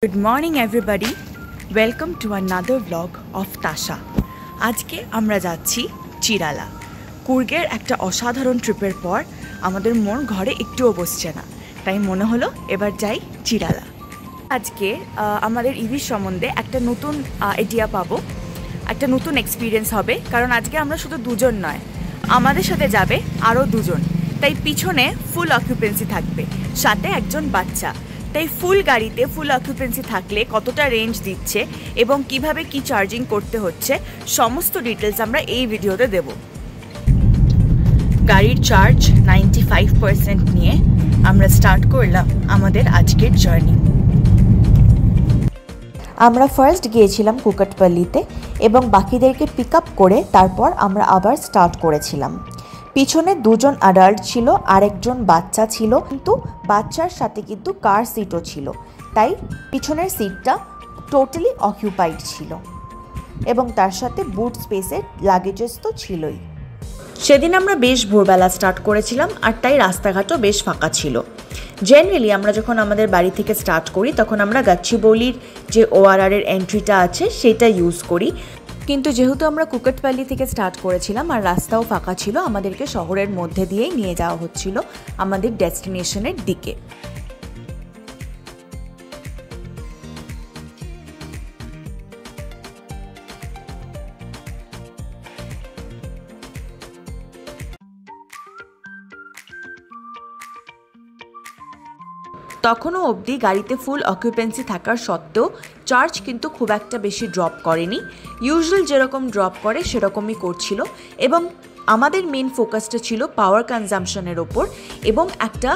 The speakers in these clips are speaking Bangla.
Good morning everybody. Welcome to another vlog of Tasha. আজকে আমরা যাচ্ছি চিরালা। কুর্গের একটা অসাধারণ ট্রিপের পর আমাদের মন ঘরে একটুও বসছে না, তাই মনে হলো এবার যাই চিরালা। আজকে আমাদের ইভির সম্বন্ধে একটা নতুন আইডিয়া পাবো, একটা নতুন এক্সপিরিয়েন্স হবে, কারণ আজকে আমরা শুধু দুজন নয়, আমাদের সাথে যাবে আরও দুজন, তাই পিছনে ফুল অকুপেন্সি থাকবে, সাথে একজন বাচ্চা। তাই ফুল গাড়িতে ফুল অকুপেন্সি থাকলে কতটা রেঞ্জ দিচ্ছে এবং কিভাবে কি চার্জিং করতে হচ্ছে সমস্ত ডিটেলস আমরা এই ভিডিওতে দেব। গাড়ির চার্জ 95% নিয়ে আমরা স্টার্ট করলাম আমাদের আজকের জার্নি। আমরা ফার্স্ট গিয়েছিলাম কুকাটপল্লিতে এবং বাকিদেরকে পিক আপ করে তারপর আমরা আবার স্টার্ট করেছিলাম। পিছনে দুজন অ্যাডাল্ট ছিল আর একজন বাচ্চা ছিল, কিন্তু বাচ্চার সাথে কিন্তু কার সিটও ছিল, তাই পিছনের সিটটা টোটালি অকিউপাইড ছিল এবং তার সাথে বুট স্পেসের লাগেজেস তো ছিলই। সেদিন আমরা বেশ ভোরবেলা স্টার্ট করেছিলাম আর তাই রাস্তাঘাটও বেশ ফাঁকা ছিল। জেনারেলি আমরা যখন আমাদের বাড়ি থেকে স্টার্ট করি তখন আমরা গাচ্চিবৌলির যে ORR এর এন্ট্রিটা আছে সেটা ইউজ করি, কিন্তু যেহেতু আমরা কুকাটপল্লি থেকে স্টার্ট করেছিলাম আর রাস্তাও ফাঁকা ছিল, আমাদেরকে শহরের মধ্যে দিয়েই নিয়ে যাওয়া হচ্ছিল আমাদের ডেস্টিনেশনের দিকে। তখনও অবধি গাড়িতে ফুল অকুপেন্সি থাকার সত্ত্বেও চার্জ কিন্তু খুব একটা বেশি ড্রপ করেনি, ইউজুয়াল যেরকম ড্রপ করে সেরকমই করছিল এবং আমাদের মেন ফোকাসটা ছিল পাওয়ার কনজাম্পশনের ওপর এবং একটা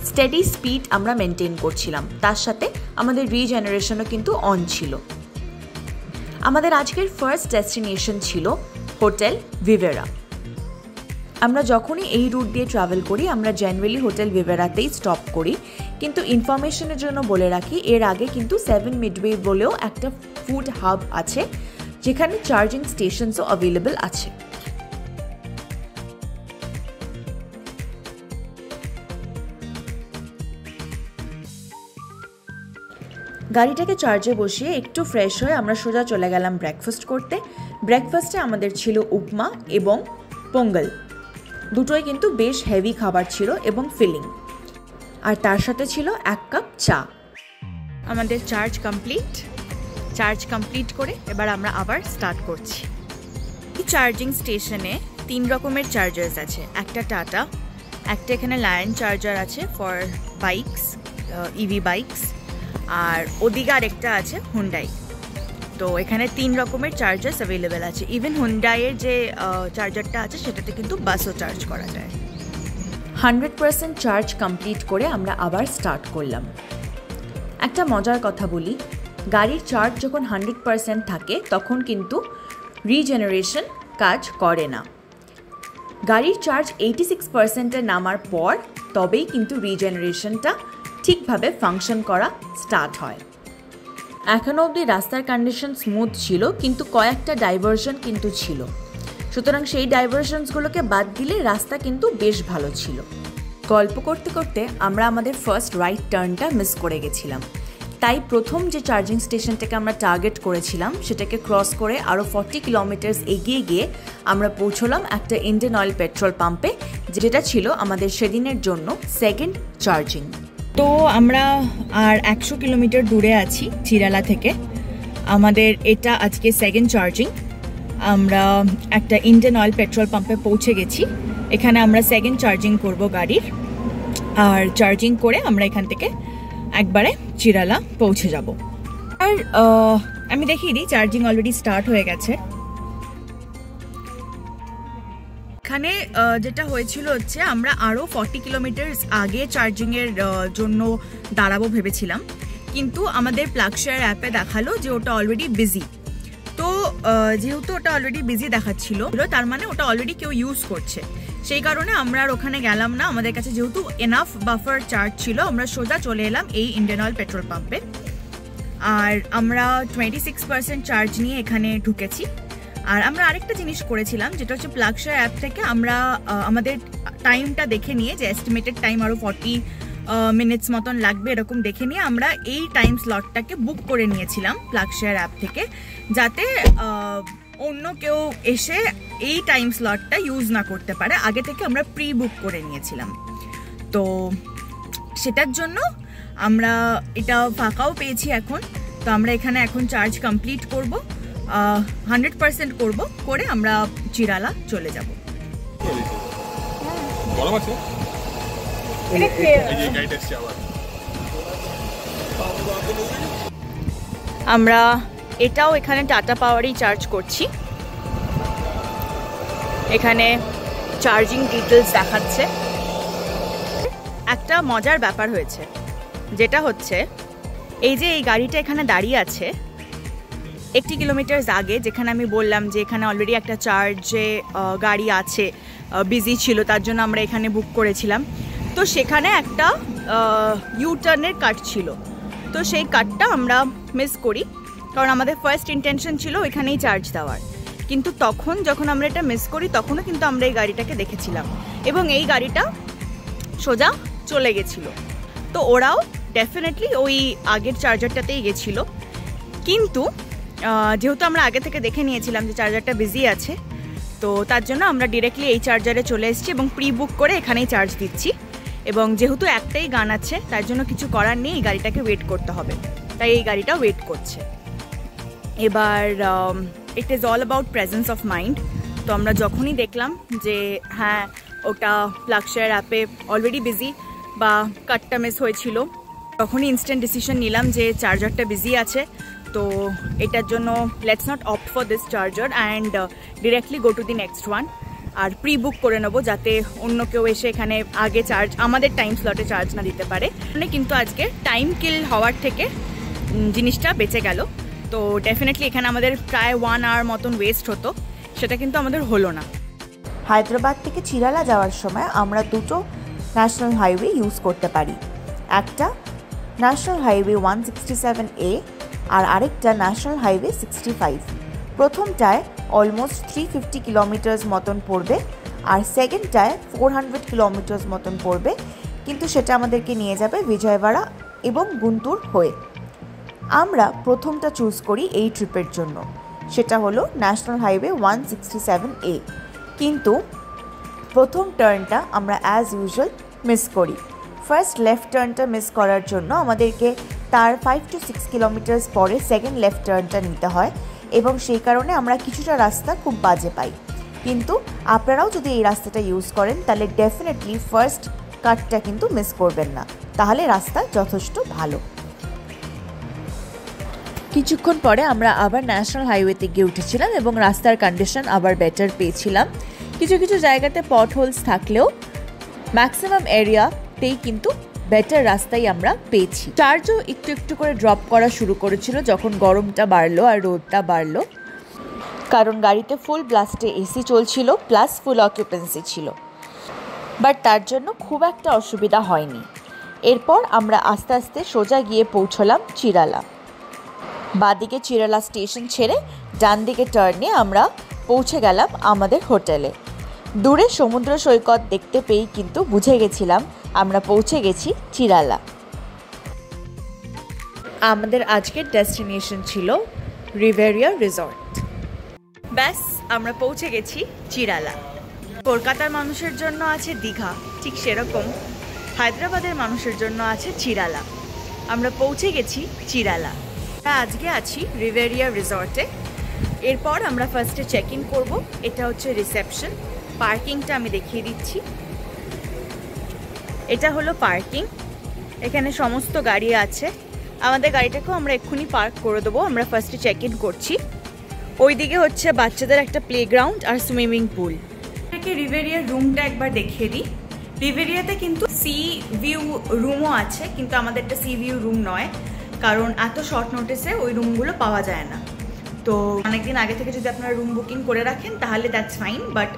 স্টেডি স্পিড আমরা মেনটেন করছিলাম, তার সাথে আমাদের রিজেনারেশনও কিন্তু অন ছিল। আমাদের আজকের ফার্স্ট ডেস্টিনেশন ছিল হোটেল ভিভেরা। আমরা যখনই এই রুট দিয়ে ট্রাভেল করি আমরা জেনারেলি হোটেল ভিভেরাতেই স্টপ করি, কিন্তু ইনফরমেশনের জন্য বলে রাখি এর আগে কিন্তু 7 মিডওয়ে বলেও একটা ফুড হাব আছে, যেখানে চার্জিং স্টেশনসও অ্যাভেলেবল আছে। গাড়িটাকে চার্জে বসিয়ে একটু ফ্রেশ হয়ে আমরা সোজা চলে গেলাম ব্রেকফাস্ট করতে। ব্রেকফাস্টে আমাদের ছিল উপমা এবং পোঙ্গল, দুটোই কিন্তু বেশ হেভি খাবার ছিল এবং ফিলিং, আর তার সাথে ছিল 1 কাপ চা। আমাদের চার্জ কমপ্লিট করে এবার আমরা আবার স্টার্ট করছি। এই চার্জিং স্টেশনে 3 রকমের চার্জার্স আছে, একটা টাটা, একটা এখানে লায়ন চার্জার আছে ফর বাইকস, ইভি বাইকস, আর ওদিকে আরেকটা আছে হুন্ডাই। তো এখানে 3 রকমের চার্জার্স অ্যাভেলেবেল আছে। ইভেন হুন্ডাইয়ের যে চার্জারটা আছে সেটাতে কিন্তু বাসও চার্জ করা যায়। 100% চার্জ কমপ্লিট করে আমরা আবার স্টার্ট করলাম। একটা মজার কথা বলি, গাড়ির চার্জ যখন 100% থাকে তখন কিন্তু রিজেনারেশন কাজ করে না। গাড়ির চার্জ 86%-এ নামার পর তবেই কিন্তু রিজেনারেশনটা ঠিকভাবে ফাংশন করা স্টার্ট হয়। এখনও অবধি রাস্তার কন্ডিশন স্মুথ ছিল, কিন্তু কয়েকটা ডাইভারশন কিন্তু ছিল, সুতরাং সেই ডাইভারশনসগুলোকে বাদ দিলে রাস্তা কিন্তু বেশ ভালো ছিল। গল্প করতে করতে আমরা আমাদের ফার্স্ট রাইট টার্নটা মিস করে গেছিলাম, তাই প্রথম যে চার্জিং স্টেশনটাকে আমরা টার্গেট করেছিলাম সেটাকে ক্রস করে আরও 40 কিলোমিটার এগিয়ে গিয়ে আমরা পৌঁছলাম একটা ইন্ডিয়ান অয়েল পেট্রোল পাম্পে, যেটা ছিল আমাদের সেদিনের জন্য সেকেন্ড চার্জিং। তো আমরা আর 100 কিলোমিটার দূরে আছি চিরালা থেকে, আমাদের এটা আজকে সেকেন্ড চার্জিং। আমরা একটা ইন্ডিয়ান অয়েল পেট্রোল পাম্পে পৌঁছে গেছি, এখানে আমরা সেকেন্ড চার্জিং করব গাড়ির, আর চার্জিং করে আমরা এখান থেকে একবারে চিরালা পৌঁছে যাব। আর আমি দেখিয়ে দিই, চার্জিং অলরেডি স্টার্ট হয়ে গেছে। এখানে যেটা হয়েছিল হচ্ছে আমরা আরও 40 কিলোমিটার আগে চার্জিংয়ের জন্য দাঁড়াবো ভেবেছিলাম, কিন্তু আমাদের প্লাগশেয়ার অ্যাপে দেখালো যে ওটা অলরেডি বিজি। তো যেহেতু ওটা অলরেডি বিজি দেখাচ্ছিল, তার মানে ওটা অলরেডি কেউ ইউজ করছে, সেই কারণে আমরা আর ওখানে গেলাম না। আমাদের কাছে যেহেতু এনাফ বাফার চার্জ ছিল, আমরা সোজা চলে এলাম এই ইন্ডিয়ান অয়েল পেট্রোল পাম্পে, আর আমরা 26% চার্জ নিয়ে এখানে ঢুকেছি। আর আমরা আরেকটা জিনিস করেছিলাম, যেটা হচ্ছে প্লাগশেয়ার অ্যাপ থেকে আমরা আমাদের টাইমটা দেখে নিয়ে, যে এস্টিমেটেড টাইম আরও 40 মিনিটস মতন লাগবে এরকম দেখে নিয়ে আমরা এই টাইম স্লটটাকে বুক করে নিয়েছিলাম প্লাগশেয়ার অ্যাপ থেকে, যাতে অন্য কেউ এসে এই টাইম স্লটটা ইউজ না করতে পারে। আগে থেকে আমরা প্রি বুক করে নিয়েছিলাম, তো সেটার জন্য আমরা এটা ফাঁকাও পেয়েছি এখন। তো আমরা এখানে এখন চার্জ কমপ্লিট করব, 100% করব, করে আমরা চিরালা চলে যাব। আমরা এটাও এখানে টাটা পাওয়ারই চার্জ করছি। এখানে চার্জিং ডিটেলস দেখাচ্ছে। একটা মজার ব্যাপার হয়েছে, যেটা হচ্ছে এই যে এই গাড়িটা এখানে দাঁড়িয়ে আছে 1 কিলোমিটার আগে, যেখানে আমি বললাম যে এখানে অলরেডি একটা চার্জে গাড়ি আছে, বিজি ছিল, তার জন্য আমরা এখানে বুক করেছিলাম। তো সেখানে একটা ইউটার্নের কাট ছিল, তো সেই কাটটা আমরা মিস করি, কারণ আমাদের ফার্স্ট ইন্টেনশন ছিল এখানেই চার্জ দেওয়ার। কিন্তু তখন যখন আমরা এটা মিস করি তখনও কিন্তু আমরা এই গাড়িটাকে দেখেছিলাম এবং এই গাড়িটা সোজা চলে গেছিলো। তো ওরাও ডেফিনেটলি ওই আগের চার্জারটাতেই গেছিলো, কিন্তু যেহেতু আমরা আগে থেকে দেখে নিয়েছিলাম যে চার্জারটা বিজি আছে, তো তার জন্য আমরা ডিরেক্টলি এই চার্জারে চলে এসেছি এবং প্রি বুক করে এখানেই চার্জ দিচ্ছি। এবং যেহেতু একটাই গান আছে তার জন্য কিছু করার নেই, এই গাড়িটাকে ওয়েট করতে হবে, তাই এই গাড়িটা ওয়েট করছে। এবার it is all about presence of mind. তো আমরা যখনই দেখলাম যে হ্যাঁ ওটা প্লাগশেয়ার অ্যাপে অলরেডি বিজি বা কাটটা মিস হয়েছিল, তখনই ইনস্ট্যান্ট ডিসিশন নিলাম যে চার্জারটা বিজি আছে, তো এটার জন্য let's not opt for this charger and directly go to the next one. আর প্রি বুক করে নেবো যাতে অন্য কেউ এসে এখানে আগে চার্জ আমাদের টাইম স্লটে চার্জ না দিতে পারে। মানে কিন্তু আজকে টাইম কিল হওয়ার থেকে জিনিসটা বেঁচে গেল। তো ডেফিনেটলি এখানে আমাদের প্রায় 1 আওয়ার মতন ওয়েস্ট হতো, সেটা কিন্তু আমাদের হলো না। হায়দ্রাবাদ থেকে চিরালা যাওয়ার সময় আমরা দুটো ন্যাশনাল হাইওয়ে ইউজ করতে পারি, একটা ন্যাশনাল হাইওয়ে 167A আর আরেকটা ন্যাশনাল হাইওয়ে 65। প্রথমটায় অলমোস্ট 350 কিলোমিটার্স মতন পড়বে আর সেকেন্ডটায় 400 কিলোমিটার্স মতন পড়বে, কিন্তু সেটা আমাদেরকে নিয়ে যাবে বিজয়ওয়াড়া এবং গুন্টুর হয়ে। আমরা প্রথমটা চুজ করি এই ট্রিপের জন্য, সেটা হলো ন্যাশনাল হাইওয়ে 167A, কিন্তু প্রথম টার্নটা আমরা অ্যাজ ইউজুয়াল মিস করি। ফার্স্ট লেফট টার্নটা মিস করার জন্য আমাদেরকে তার 5 to 6 কিলোমিটার্স পরে সেকেন্ড লেফট টার্নটা নিতে হয় এবং সেই কারণে আমরা কিছুটা রাস্তা খুব বাজে পাই। কিন্তু আপনারাও যদি এই রাস্তাটা ইউজ করেন তাহলে ডেফিনেটলি ফার্স্ট কাটটা কিন্তু মিস করবেন না, তাহলে রাস্তা যথেষ্ট ভালো। কিছুক্ষণ পরে আমরা আবার ন্যাশনাল হাইওয়েতে গিয়ে উঠেছিলাম এবং রাস্তার কন্ডিশন আবার বেটার পেয়েছিলাম। কিছু কিছু জায়গাতে পটহোলস থাকলেও ম্যাক্সিমাম এরিয়াতেই কিন্তু বেটার রাস্তাই আমরা পেয়েছি। চার্জও একটু একটু করে ড্রপ করা শুরু করেছিল যখন গরমটা বাড়লো আর রোদটা বাড়লো, কারণ গাড়িতে ফুল ব্লাস্টে এসি চলছিল প্লাস ফুল অকুপেন্সি ছিল, বাট তার জন্য খুব একটা অসুবিধা হয়নি। এরপর আমরা আস্তে আস্তে সোজা গিয়ে পৌঁছলাম চিরালা। বাঁদিকে চিরালা স্টেশন ছেড়ে ডান দিকে টার্ন নিয়ে আমরা পৌঁছে গেলাম আমাদের হোটেলে। দূরে সমুদ্র সৈকত দেখতে পেয়েই কিন্তু বুঝে গেছিলাম আমরা পৌঁছে গেছি চিরালা। আমাদের আজকের ডেস্টিনেশন ছিল রিভেরিয়া রিসর্ট। ব্যাস আমরা পৌঁছে গেছি চিরালা। কলকাতার মানুষের জন্য আছে দীঘা, ঠিক সেরকম হায়দ্রাবাদের মানুষের জন্য আছে চিরালা। আমরা পৌঁছে গেছি চিরালা। আজকে আছি রিভেরিয়া রিসর্টে। এরপর আমরা ফার্স্টে চেক ইন করবো, এটা হচ্ছে রিসেপশন। পার্কিংটা আমি দেখিয়ে দিচ্ছি, এটা হলো পার্কিং। এখানে সমস্ত গাড়ি আছে, আমাদের গাড়িটাকেও আমরা এক্ষুনি পার্ক করে দেবো। আমরা ফার্স্টে চেক ইন করছি। ওইদিকে হচ্ছে বাচ্চাদের একটা প্লেগ্রাউন্ড আর সুইমিং পুল। এটাকে রিভেরিয়ার রুমটা একবার দেখিয়ে দিই। রিভেরিয়াতে কিন্তু সি ভিউ রুমও আছে, কিন্তু আমাদেরটা সি ভিউ রুম নয়, কারণ এত শর্ট নোটিসে ওই রুমগুলো পাওয়া যায় না। তো অনেকদিন আগে থেকে যদি আপনারা রুম বুকিং করে রাখেন তাহলে দ্যাটস ফাইন, বাট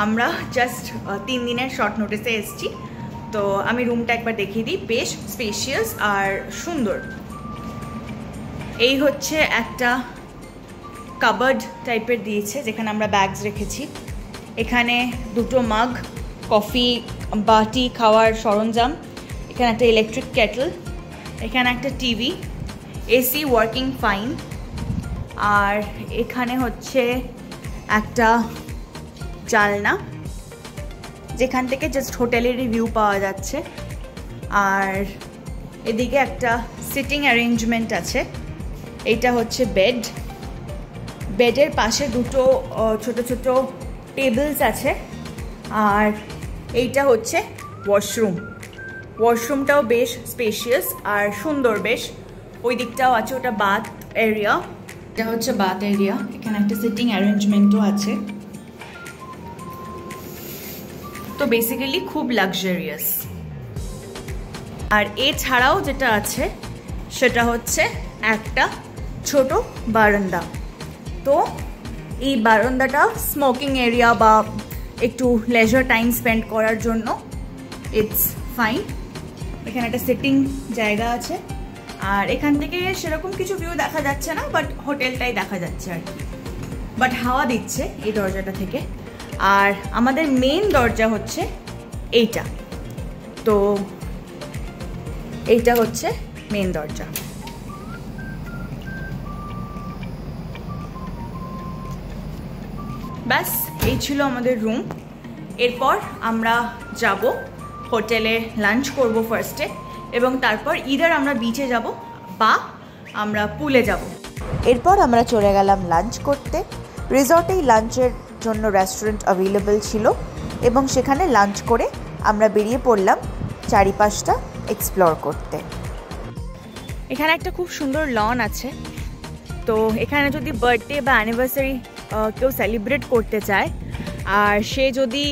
আমরা জাস্ট 3 দিনের শর্ট নোটিসে এসেছি। তো আমি রুমটা একবার দেখিয়ে দিই। বেশ স্পেশিয়াস আর সুন্দর। এই হচ্ছে একটা কাবার্ড টাইপের দিয়েছে যেখানে আমরা ব্যাগস রেখেছি। এখানে দুটো মাগ, কফি বা টি খাওয়ার সরঞ্জাম, এখানে একটা ইলেকট্রিক কেটল, এখানে একটা টিভি, এসি ওয়ার্কিং ফাইন, আর এখানে হচ্ছে একটা জানলা যেখান থেকে জাস্ট হোটেলের রিভিউ পাওয়া যাচ্ছে। আর এদিকে একটা সিটিং অ্যারেঞ্জমেন্ট আছে। এইটা হচ্ছে বেড, বেডের পাশে দুটো ছোট ছোট টেবিলস আছে। আর এইটা হচ্ছে ওয়াশরুম, ওয়াশরুমটাও বেশ স্পেশিয়াস আর সুন্দর বেশ। ওই দিকটাও আছে, ওটা বাথ এরিয়া, এটা হচ্ছে বাথ এরিয়া। এখানে একটা সিটিং অ্যারেঞ্জমেন্টও আছে। তো বেসিক্যালি খুব লাক্সারিয়াস। আর এছাড়াও যেটা আছে সেটা হচ্ছে একটা ছোট বারান্দা। তো এই বারান্দাটা স্মোকিং এরিয়া বা একটু লেজার টাইম স্পেন্ড করার জন্য ইটস ফাইন। এখানে একটা সিটিং জায়গা আছে। আর এখান থেকে সেরকম কিছু ভিউ দেখা যাচ্ছে না, বাট হোটেলটাই দেখা যাচ্ছে আর কি। বাট হাওয়া দিচ্ছে এই দরজাটা থেকে। আর আমাদের মেন দরজা হচ্ছে এইটা। তো এইটা হচ্ছে মেন দরজা। ব্যাস এই ছিল আমাদের রুম। এরপর আমরা যাব হোটেলে, লাঞ্চ করব ফার্স্টে, এবং তারপর ইদার আমরা বিচে যাব বা আমরা পুলে যাব। এরপর আমরা চলে গেলাম লাঞ্চ করতে। রিসর্টেই লাঞ্চের জন্য রেস্টুরেন্ট অ্যাভেলেবল ছিল এবং সেখানে লাঞ্চ করে আমরা বেরিয়ে পড়লাম চারিপাশটা এক্সপ্লোর করতে। এখানে একটা খুব সুন্দর লন আছে। তো এখানে যদি বার্থডে বা অ্যানিভার্সারি কেউ সেলিব্রেট করতে চায়, আর সে যদি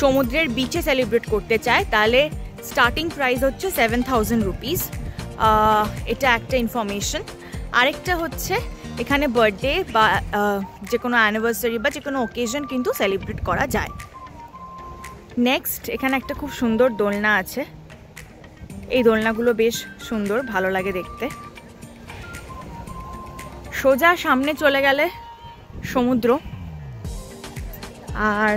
সমুদ্রের বিচে সেলিব্রেট করতে চায়, তাহলে স্টার্টিং প্রাইস হচ্ছে 7000 রুপিস। এটা একটা ইনফরমেশন। আরেকটা হচ্ছে এখানে বার্থডে বা যে কোনো অ্যানিভার্সারি বা যে কোনো ওকেশন কিন্তু সেলিব্রেট করা যায়। নেক্সট এখানে একটা খুব সুন্দর দোলনা আছে। এই দোলনাগুলো বেশ সুন্দর, ভালো লাগে দেখতে। সোজা সামনে চলে গেলে সমুদ্র। আর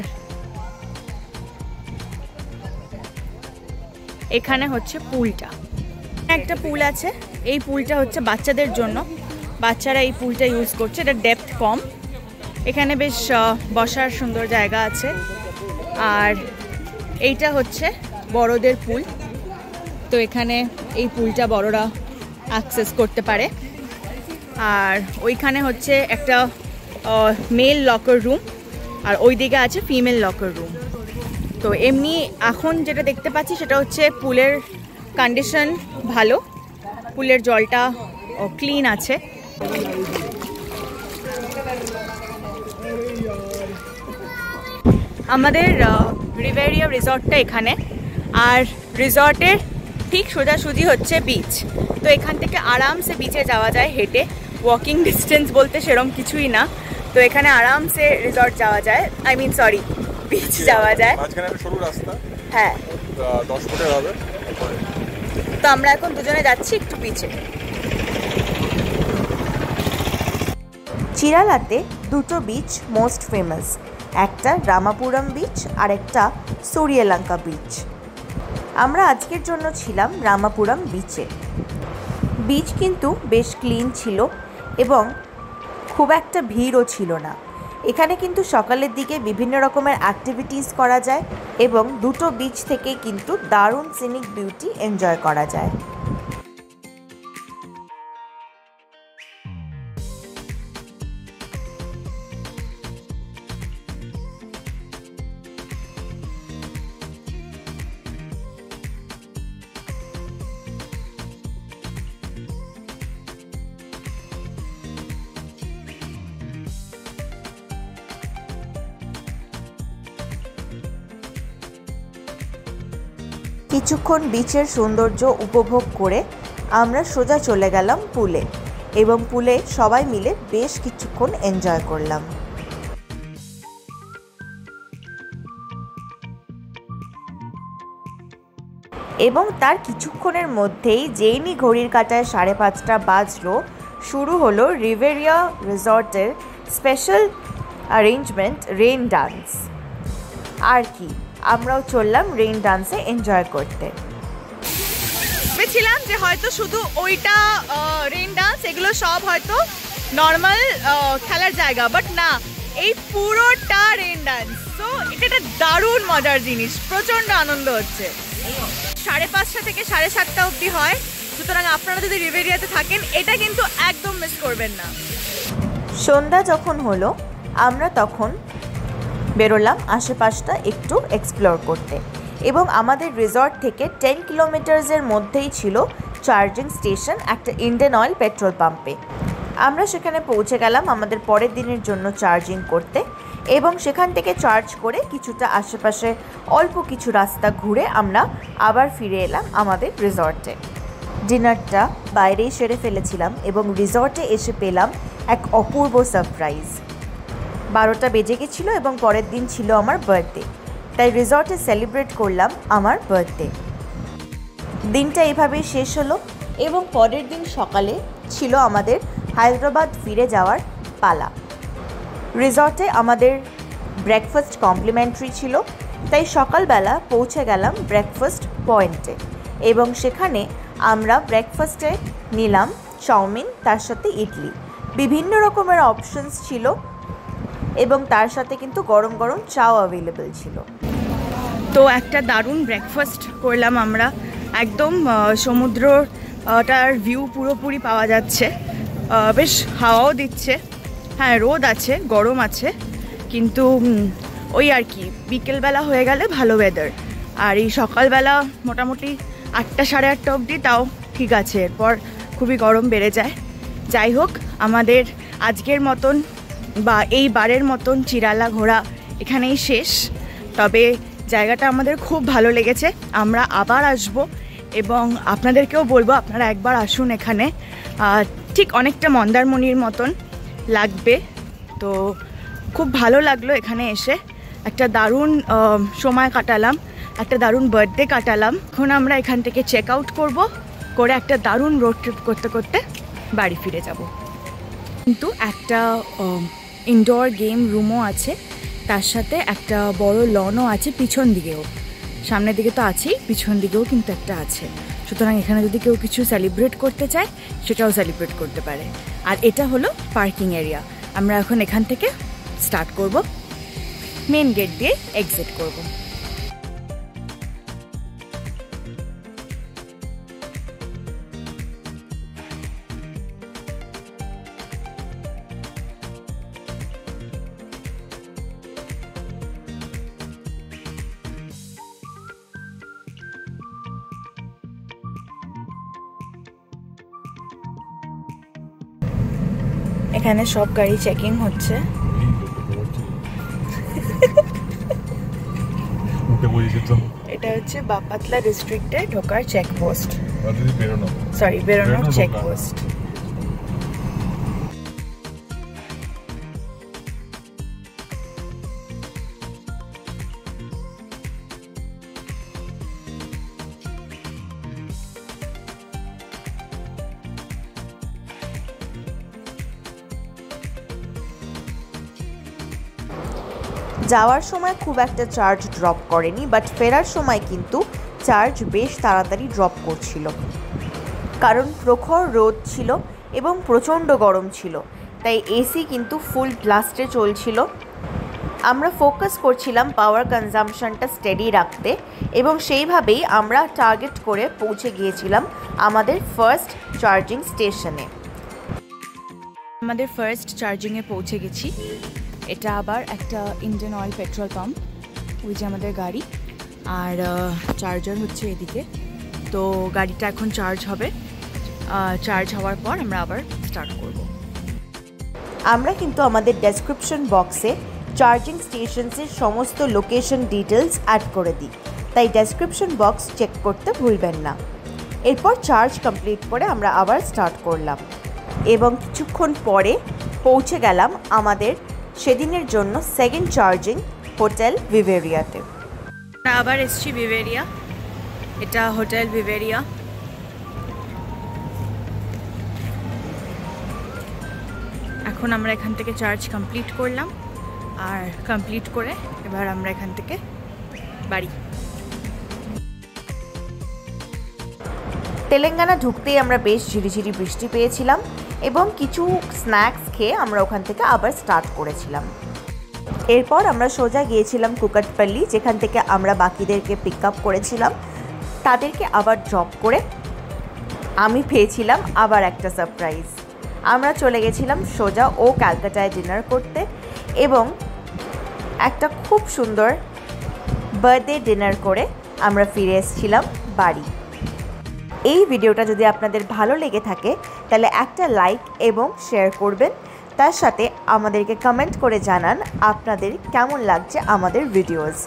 এখানে হচ্ছে পুলটা, একটা পুল আছে। এই পুলটা হচ্ছে বাচ্চাদের জন্য, বাচ্চারা এই পুলটা ইউজ করছে। এটা ডেপথ কম। এখানে বেশ বসার সুন্দর জায়গা আছে। আর এইটা হচ্ছে বড়দের পুল। তো এখানে এই পুলটা বড়রা অ্যাক্সেস করতে পারে। আর ওইখানে হচ্ছে একটা মেল লকার রুম, আর ওই দিকে আছে ফিমেল লকার রুম। তো এমনি এখন যেটা দেখতে পাচ্ছি সেটা হচ্ছে পুলের কন্ডিশন ভালো, পুলের জলটা ক্লিন আছে। আমাদের রিভেরিয়া রিসর্টটা এখানে, আর রিসর্টের ঠিক সোজাসুজি হচ্ছে বিচ। তো এখান থেকে আরামসে বিচে যাওয়া যায় হেঁটে। ওয়াকিং ডিস্টেন্স বলতে সেরকম কিছুই না। তো এখানে আরামসে রিসর্ট যাওয়া যায়, বিচ যাওয়া যায়। মাঝখানে একটা সরু রাস্তা, হ্যাঁ 10 ফুটের হবে। তো আমরা এখন দুজনে যাচ্ছি একটু বিচে। চিরালাতে দুটো বিচ মোস্ট ফেমাস, একটা রামাপুরম বিচ আর একটা সূর্যলঙ্কা বিচ। আমরা আজকের জন্য ছিলাম রামাপুরম বিচে। বিচ কিন্তু বেশ ক্লিন ছিল এবং খুব একটা ভিড়ও ছিল না। এখানে কিন্তু সকালের দিকে বিভিন্ন রকমের অ্যাক্টিভিটিস করা যায় এবং দুটো বিচ থেকে কিন্তু দারুণ সিনিক বিউটি এনজয় করা যায়। কিছুক্ষণ বিচের সৌন্দর্য উপভোগ করে আমরা সোজা চলে গেলাম পুলে এবং পুলে সবাই মিলে বেশ কিছুক্ষণ এনজয় করলাম। এবং তার কিছুক্ষণের মধ্যেই যেইনি ঘড়ির কাঁটায় 5:30 বাজলো, শুরু হলো রিভেরিয়া রিসর্টের স্পেশাল অ্যারেঞ্জমেন্ট রেইন ডান্স। আর কি, আমরাও চললাম রেইন ডান্সে এনজয় করতে। ভেবেছিলাম যে হয়তো শুধু ওইটা রেইন ডান্স এগুলো সব হয়তো নর্মাল খেলার জায়গা, বাট না, এই পুরোটা রেইন ডান্স। তো এটা একটা দারুণ মজার জিনিস, প্রচণ্ড আনন্দ হচ্ছে। 5:30 থেকে 7:30 অবধি হয়, সুতরাং আপনারা যদি রিভেরিয়াতে থাকেন এটা কিন্তু একদম মিস করবেন না। সন্ধ্যা যখন হলো আমরা তখন বেরোলাম আশেপাশটা একটু এক্সপ্লোর করতে, এবং আমাদের রিসর্ট থেকে 10 কিলোমিটার্সের মধ্যেই ছিল চার্জিং স্টেশন একটা ইন্ডিয়ান অয়েল পেট্রোল পাম্পে। আমরা সেখানে পৌঁছে গেলাম আমাদের পরের দিনের জন্য চার্জিং করতে, এবং সেখান থেকে চার্জ করে কিছুটা আশেপাশে অল্প কিছু রাস্তা ঘুরে আমরা আবার ফিরে এলাম আমাদের রিসর্টে। ডিনারটা বাইরেই সেরে ফেলেছিলাম এবং রিসর্টে এসে পেলাম এক অপূর্ব সারপ্রাইজ। 12টা বেজে গেছিলো এবং পরের দিন ছিল আমার বার্থডে, তাই রিসর্টে সেলিব্রেট করলাম আমার বার্থডে। দিনটা এভাবেই শেষ হলো এবং পরের দিন সকালে ছিল আমাদের হায়দ্রাবাদ ফিরে যাওয়ার পালা। রিসর্টে আমাদের ব্রেকফাস্ট কমপ্লিমেন্টারি ছিল, তাই সকালবেলা পৌঁছে গেলাম ব্রেকফাস্ট পয়েন্টে, এবং সেখানে আমরা ব্রেকফাস্টে নিলাম চাউমিন, তার সাথে ইডলি, বিভিন্ন রকমের অপশনস ছিল এবং তার সাথে কিন্তু গরম গরম চাও অ্যাভেলেবেল ছিল। তো একটা দারুণ ব্রেকফাস্ট করলাম আমরা, একদম সমুদ্রটার ভিউ পুরোপুরি পাওয়া যাচ্ছে, বেশ হাওয়াও দিচ্ছে, হ্যাঁ রোদ আছে, গরম আছে, কিন্তু ওই আর কি বিকেলবেলা হয়ে গেলে ভালো ওয়েদার। আর এই সকালবেলা মোটামুটি 8টা 8:30 অবধি তাও ঠিক আছে, এরপর খুবই গরম বেড়ে যায়। যাই হোক, আমাদের আজকের মতন বা এই বারের মতন চিরালা ঘোরা এখানেই শেষ। তবে জায়গাটা আমাদের খুব ভালো লেগেছে, আমরা আবার আসব এবং আপনাদেরকেও বলবো আপনারা একবার আসুন এখানে, ঠিক অনেকটা মন্দারমণির মতন লাগবে। তো খুব ভালো লাগলো এখানে এসে, একটা দারুণ সময় কাটালাম, একটা দারুণ বার্থডে কাটালাম। এখন আমরা এখান থেকে চেক আউট করবো, করে একটা দারুণ রোড ট্রিপ করতে করতে বাড়ি ফিরে যাব। কিন্তু একটা ইনডোর গেম রুমও আছে, তার সাথে একটা বড় লনও আছে পিছন দিকেও, সামনের দিকে তো আছেই, পিছন দিকেও কিন্তু একটা আছে। সুতরাং এখানে যদি কেউ কিছু সেলিব্রেট করতে চায় সেটাও সেলিব্রেট করতে পারে। আর এটা হলো পার্কিং এরিয়া। আমরা এখন এখান থেকে স্টার্ট করব, মেন গেট দিয়ে এক্সিট করব। এখানে সব গাড়ি চেকিং হচ্ছে। এটা হচ্ছে বাপাতলা ডিস্ট্রিক্টে ঢোকার চেকপোস্ট, বেরোনোর চেকপোস্ট। যাওয়ার সময় খুব একটা চার্জ ড্রপ করেনি, বাট ফেরার সময় কিন্তু চার্জ বেশ তাড়াতাড়ি ড্রপ করছিল, কারণ প্রখর রোদ ছিল এবং প্রচণ্ড গরম ছিল, তাই এসি কিন্তু ফুল ব্লাস্টে চলছিল। আমরা ফোকাস করছিলাম পাওয়ার কনজাম্পশনটা স্টেডি রাখতে, এবং সেইভাবেই আমরা টার্গেট করে পৌঁছে গিয়েছিলাম আমাদের ফার্স্ট চার্জিং স্টেশনে। আমাদের ফার্স্ট চার্জিংয়ে পৌঁছে গেছি। এটা আবার একটা ইন্ডিয়ান অয়েল পেট্রোল পাম্প, ওই যে আমাদের গাড়ি, আর চার্জার হচ্ছে এদিকে। তো গাড়িটা এখন চার্জ হবে, চার্জ হওয়ার পর আমরা আবার স্টার্ট করব। আমরা কিন্তু আমাদের ডেসক্রিপশন বক্সে চার্জিং স্টেশনসের সমস্ত লোকেশন ডিটেলস অ্যাড করে দিই, তাই ডেসক্রিপশন বক্স চেক করতে ভুলবেন না। এরপর চার্জ কমপ্লিট করে আমরা আবার স্টার্ট করলাম এবং কিছুক্ষণ পরে পৌঁছে গেলাম আমাদের সেদিনের জন্য সেকেন্ড চার্জিং হোটেল ভিভেরিয়াতে। আবার এসছি ভিভেরিয়া, এটা হোটেল ভিভেরিয়া। এখন আমরা এখান থেকে চার্জ কমপ্লিট করলাম, আর কমপ্লিট করে এবার আমরা এখান থেকে বাড়ি। তেলেঙ্গানা ঢুকতেই আমরা বেশ ঝিরিঝিরি বৃষ্টি পেয়েছিলাম এবং কিছু স্ন্যাক্স খেয়ে আমরা ওখান থেকে আবার স্টার্ট করেছিলাম। এরপর আমরা সোজা গিয়েছিলাম কুকাটপল্লি, যেখান থেকে আমরা বাকিদেরকে পিক আপ করেছিলাম। তাদেরকে আবার ড্রপ করে আমি পেয়েছিলাম আবার একটা সারপ্রাইজ। আমরা চলে গেছিলাম সোজা ও ক্যালকাটায় ডিনার করতে এবং একটা খুব সুন্দর বার্থডে ডিনার করে আমরা ফিরে এসেছিলাম বাড়ি। এই ভিডিওটা যদি আপনাদের ভালো লেগে থাকে তাহলে একটা লাইক এবং শেয়ার করবেন, তার সাথে আমাদেরকে কমেন্ট করে জানান আপনাদের কেমন লাগছে আমাদের ভিডিওস।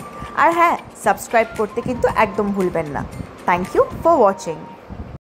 আর হ্যাঁ, সাবস্ক্রাইব করতে কিন্তু একদম ভুলবেন না। Thank you for watching.